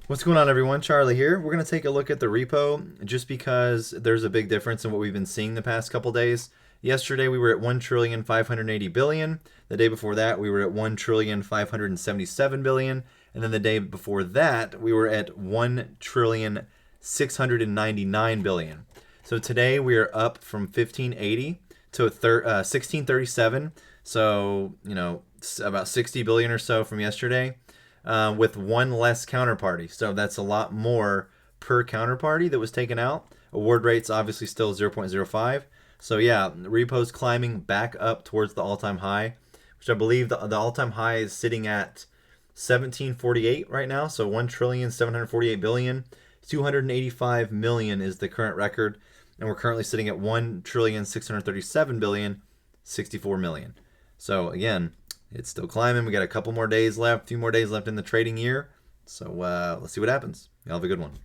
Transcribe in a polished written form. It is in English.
What's going on, everyone? Charlie here. We're going to take a look at the repo just because there's a big difference in what we've been seeing the past couple days. Yesterday we were at 1,580 billion. The day before that we were at 1,577 billion, and then the day before that we were at 1,699 billion. So today we are up from 1580 to 1637. So about 60 billion or so from yesterday. With one less counterparty. So that's a lot more per counterparty that was taken out. Award rate's obviously still 0.05. So yeah, repo's climbing back up towards the all-time high, which I believe the all-time high is sitting at 1748 right now. So 1,748 billion. 285 million is the current record, and we're currently sitting at 1,637 billion, 64 million. So again, it's still climbing. We got a couple more days left, a few more days left in the trading year. So let's see what happens. Y'all have a good one.